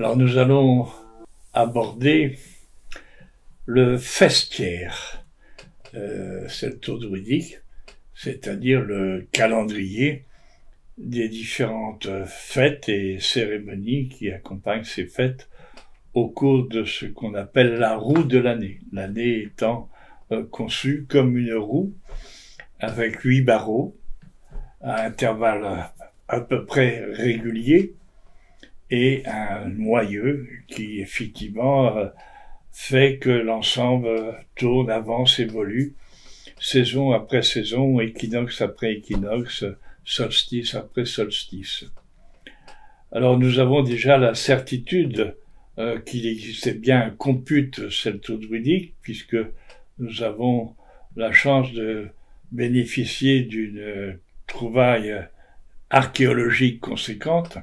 Alors nous allons aborder le festiaire celto-druidique, c'est-à-dire le calendrier des différentes fêtes et cérémonies qui accompagnent ces fêtes au cours de ce qu'on appelle la roue de l'année. L'année étant conçue comme une roue avec 8 barreaux à intervalles à peu près réguliers et un noyau qui effectivement fait que l'ensemble tourne, avance, évolue, saison après saison, équinoxe après équinoxe, solstice après solstice. Alors nous avons déjà la certitude qu'il existait bien un compute celto-druidique, puisque nous avons la chance de bénéficier d'une trouvaille archéologique conséquente,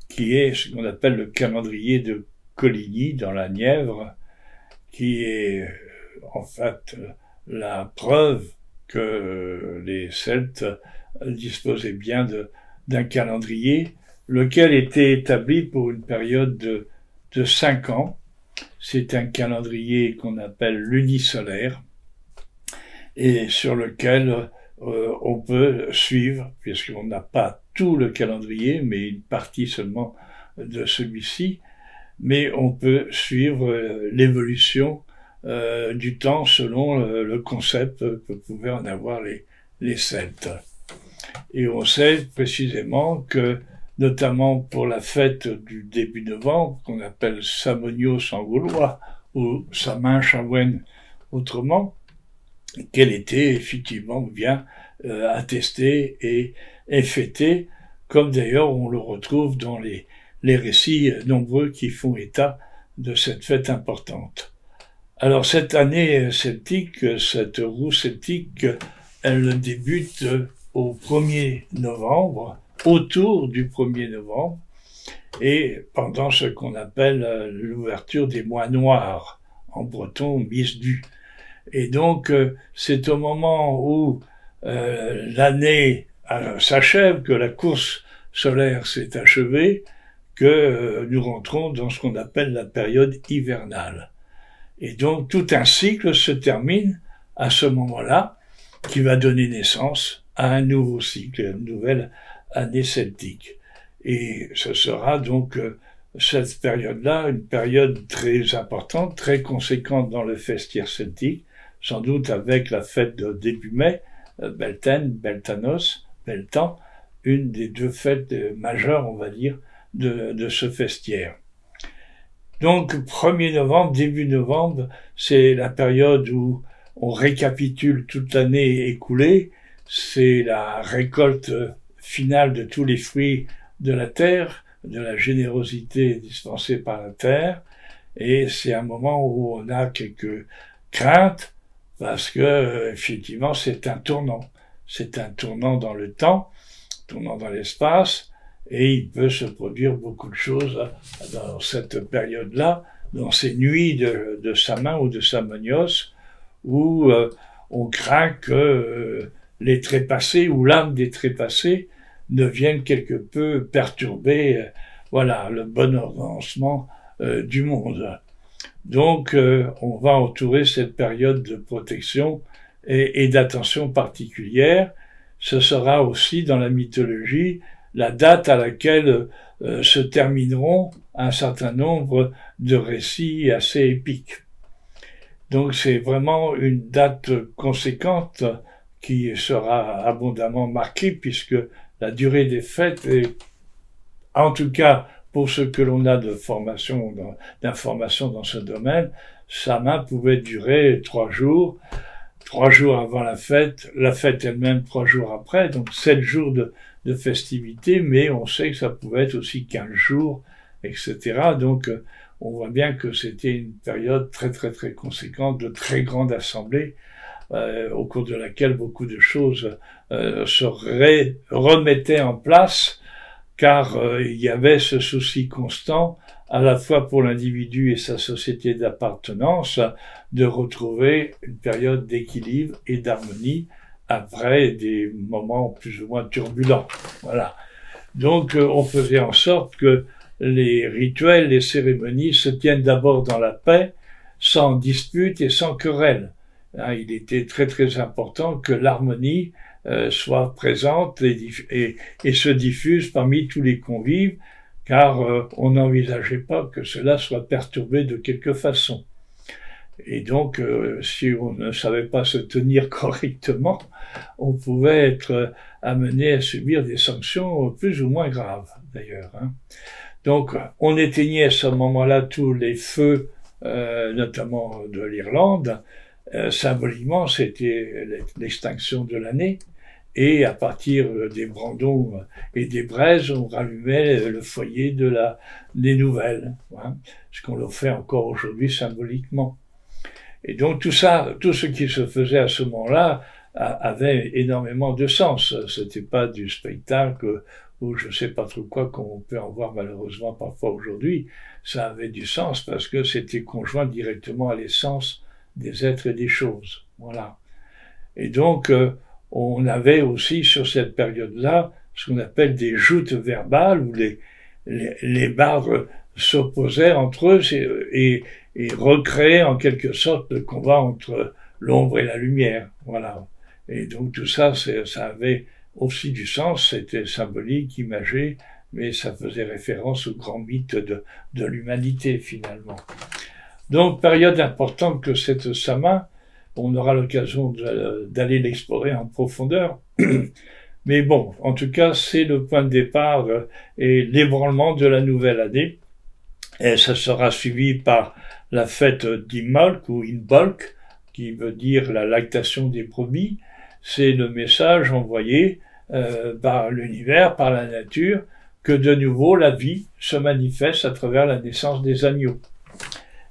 qui est ce qu'on appelle le calendrier de Coligny dans la Nièvre, qui est en fait la preuve que les Celtes disposaient bien d'un calendrier, lequel était établi pour une période de 5 ans. C'est un calendrier qu'on appelle lunisolaire et sur lequel on peut suivre, puisqu'on n'a pas tout le calendrier, mais une partie seulement de celui-ci, mais on peut suivre l'évolution du temps selon le concept que pouvaient en avoir les Celtes. Et on sait précisément que, notamment pour la fête du début novembre, qu'on appelle Samonios en gaulois, ou Samin-Chawen autrement, qu'elle était effectivement bien attestée et fêtée, comme d'ailleurs on le retrouve dans les récits nombreux qui font état de cette fête importante. Alors cette année celtique, cette roue celtique, elle débute au 1er novembre, autour du 1er novembre, et pendant ce qu'on appelle l'ouverture des mois noirs, en breton Misdu. Et donc c'est au moment où l'année s'achève, que la course solaire s'est achevée, que nous rentrons dans ce qu'on appelle la période hivernale. Et donc tout un cycle se termine à ce moment-là, qui va donner naissance à un nouveau cycle, à une nouvelle année celtique. Et ce sera donc cette période-là, une période très importante, très conséquente dans le festiaire celtique, sans doute avec la fête de début mai, Beltane, Beltanos, Beltan, une des 2 fêtes majeures, on va dire, de ce festiaire. Donc, 1er novembre, début novembre, c'est la période où on récapitule toute l'année écoulée. C'est la récolte finale de tous les fruits de la terre, de la générosité dispensée par la terre. Et c'est un moment où on a quelques craintes, parce que, effectivement, c'est un tournant. C'est un tournant dans le temps, tournant dans l'espace, et il peut se produire beaucoup de choses dans cette période-là, dans ces nuits de Samin ou de Samonios, où on craint que les trépassés ou l'âme des trépassés ne viennent quelque peu perturber le bon avancement du monde. Donc on va entourer cette période de protection et d'attention particulière. Ce sera aussi dans la mythologie la date à laquelle se termineront un certain nombre de récits assez épiques. Donc c'est vraiment une date conséquente qui sera abondamment marquée, puisque la durée des fêtes est, en tout cas pour ce que l'on a d'informations dans ce domaine, Samin pouvait durer 3 jours, 3 jours avant la fête elle-même 3 jours après, donc 7 jours de festivités, mais on sait que ça pouvait être aussi 15 jours, etc. Donc on voit bien que c'était une période très très très conséquente, de très grande assemblée, au cours de laquelle beaucoup de choses se remettaient en place, car il y avait ce souci constant, à la fois pour l'individu et sa société d'appartenance, de retrouver une période d'équilibre et d'harmonie après des moments plus ou moins turbulents. Voilà. Donc on faisait en sorte que les rituels, les cérémonies se tiennent d'abord dans la paix, sans dispute et sans querelle. Il était très très important que l'harmonie soit présente et se diffuse parmi tous les convives, car on n'envisageait pas que cela soit perturbé de quelque façon. Et donc, si on ne savait pas se tenir correctement, on pouvait être amené à subir des sanctions plus ou moins graves, d'ailleurs. Donc, on éteignait à ce moment-là tous les feux, notamment de l'Irlande. Symboliquement, c'était l'extinction de l'année. Et à partir des brandons et des braises, on rallumait le foyer des nouvelles, ce qu'on le fait encore aujourd'hui symboliquement. Et donc tout ça, tout ce qui se faisait à ce moment-là avait énormément de sens. C'était pas du spectacle ou je sais pas trop quoi qu'on peut en voir malheureusement parfois aujourd'hui. Ça avait du sens parce que c'était conjoint directement à l'essence des êtres et des choses. Voilà. Et donc on avait aussi sur cette période-là ce qu'on appelle des joutes verbales où les bardes s'opposaient entre eux et recréaient en quelque sorte le combat entre l'ombre et la lumière. Voilà. Et donc tout ça, ça avait aussi du sens, c'était symbolique, imagé, mais ça faisait référence au grand mythe de l'humanité finalement. Donc période importante que cette Sama, on aura l'occasion d'aller l'explorer en profondeur. Mais bon, en tout cas, c'est le point de départ et l'ébranlement de la nouvelle année. Et ça sera suivi par la fête d'Imbolc ou Inbolc, qui veut dire la lactation des brebis. C'est le message envoyé par l'univers, par la nature, que de nouveau la vie se manifeste à travers la naissance des agneaux.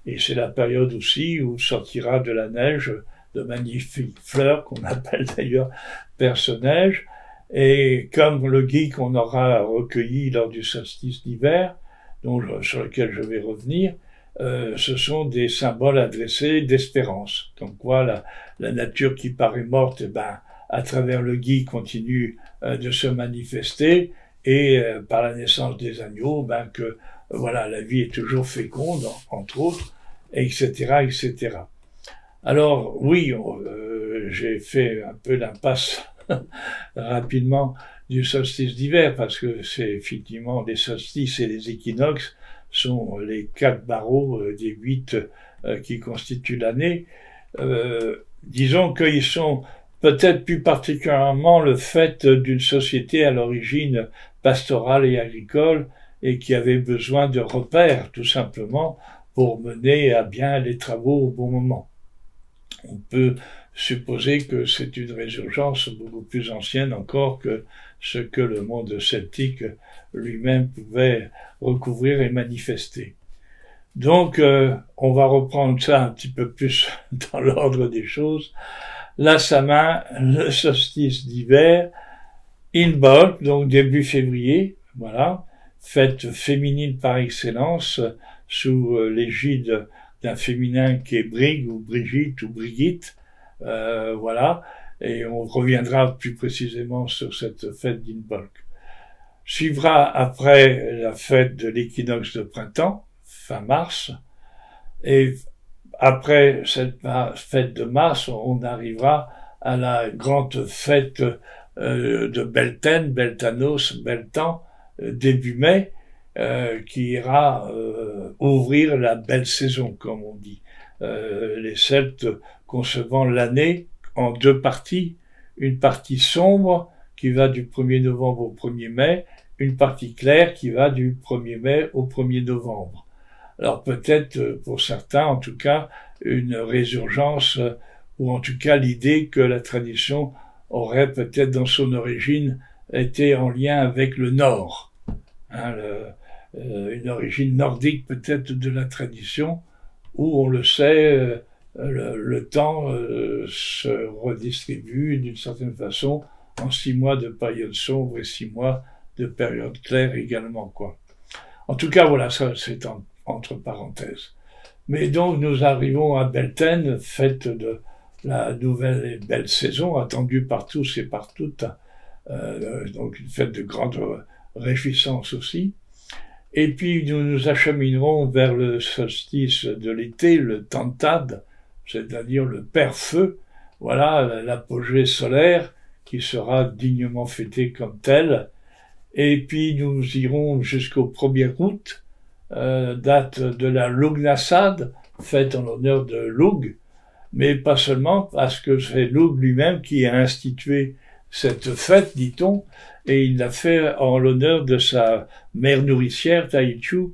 Et c'est la période aussi où sortira de la neige de magnifiques fleurs qu'on appelle d'ailleurs personnages. Et comme le gui qu'on aura recueilli lors du solstice d'hiver, sur lequel je vais revenir, ce sont des symboles adressés d'espérance. Donc voilà, la nature qui paraît morte, à travers le gui continue de se manifester, et par la naissance des agneaux, que voilà, la vie est toujours féconde, entre autres, etc., etc. Alors oui, j'ai fait un peu l'impasse rapidement du solstice d'hiver, parce que c'est effectivement les solstices et les équinoxes sont les 4 barreaux des 8 qui constituent l'année. Disons qu'ils sont peut-être plus particulièrement le fait d'une société à l'origine pastorale et agricole et qui avait besoin de repères, tout simplement, pour mener à bien les travaux au bon moment. On peut supposer que c'est une résurgence beaucoup plus ancienne encore que ce que le monde celtique lui-même pouvait recouvrir et manifester. Donc, on va reprendre ça un petit peu plus dans l'ordre des choses. La Sama, le solstice d'hiver, Inbolc, donc début février, voilà, fête féminine par excellence, sous l'égide d'un féminin qui est Brig ou Brigitte ou Brigitte, voilà, et on reviendra plus précisément sur cette fête d'Inbolc. Suivra après la fête de l'équinoxe de printemps, fin mars, et après cette fête de mars, on arrivera à la grande fête de Beltane, Beltanos, Beltan, début mai, qui ira ouvrir la belle saison, comme on dit. Les Celtes concevant l'année en 2 parties, une partie sombre qui va du 1er novembre au 1er mai, une partie claire qui va du 1er mai au 1er novembre. Alors peut-être pour certains, en tout cas, une résurgence, ou en tout cas l'idée que la tradition aurait peut-être dans son origine été en lien avec le Nord, une origine nordique peut-être de la tradition, où on le sait, le temps se redistribue d'une certaine façon en 6 mois de période sombre et 6 mois de période claire également, quoi. En tout cas, voilà, ça c'est entre parenthèses. Mais donc nous arrivons à Beltane, fête de la nouvelle et belle saison, attendue par tous et par toutes, donc une fête de grande réjouissance aussi. Et puis nous nous acheminerons vers le solstice de l'été, le Tantad, c'est-à-dire le Père Feu, voilà l'apogée solaire qui sera dignement fêté comme tel. Et puis nous irons jusqu'au 1er août, date de la Lugnasad, fête en l'honneur de Lugh, mais pas seulement parce que c'est Lugh lui-même qui a institué cette fête, dit-on, et il l'a fait en l'honneur de sa mère nourricière, Taichu,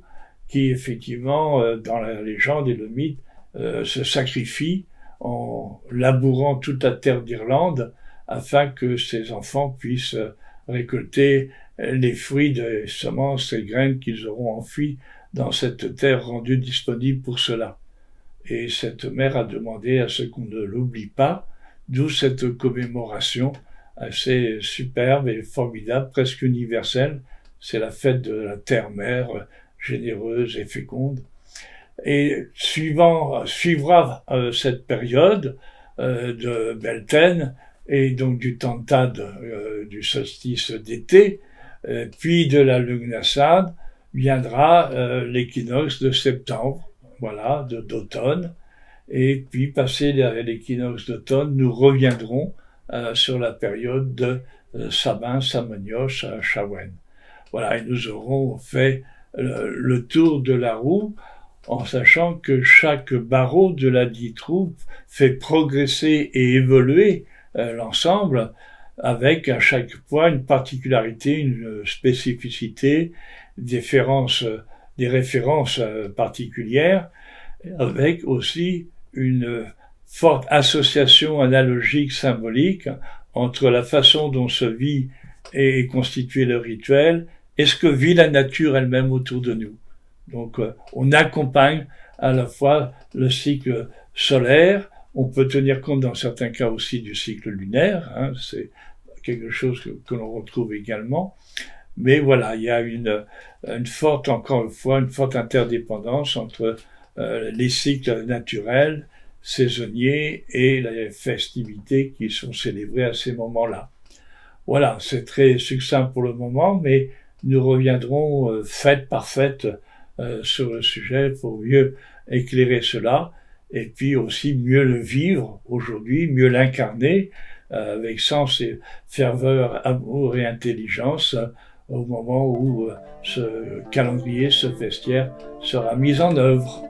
qui effectivement, dans la légende et le mythe, se sacrifie en labourant toute la terre d'Irlande afin que ses enfants puissent récolter les fruits des semences et graines qu'ils auront enfuis dans cette terre rendue disponible pour cela. Et cette mère a demandé à ce qu'on ne l'oublie pas, d'où cette commémoration assez superbe et formidable, presque universelle. C'est la fête de la terre-mère, généreuse et féconde. Et suivra cette période de Beltane et donc du Tantad, du solstice d'été, puis de la Lugnasad, viendra l'équinoxe de septembre, voilà, d'automne. Et puis, passé l'équinoxe d'automne, nous reviendrons sur la période de Samin, Samanioche, Chawen. Voilà, et nous aurons fait le tour de la roue, en sachant que chaque barreau de la dite roue fait progresser et évoluer l'ensemble, avec à chaque point une particularité, une spécificité, des références particulières, avec aussi une forte association analogique, symbolique, entre la façon dont se vit et est constitué le rituel et ce que vit la nature elle-même autour de nous. Donc on accompagne à la fois le cycle solaire, on peut tenir compte dans certains cas aussi du cycle lunaire, hein, c'est quelque chose que l'on retrouve également, mais voilà, il y a une forte, encore une fois, une forte interdépendance entre les cycles naturels, saisonniers et les festivités qui sont célébrées à ces moments-là. Voilà, c'est très succinct pour le moment, mais nous reviendrons fête par fête sur le sujet pour mieux éclairer cela et puis aussi mieux le vivre aujourd'hui, mieux l'incarner avec sens et ferveur, amour et intelligence au moment où ce calendrier, ce vestiaire sera mis en œuvre.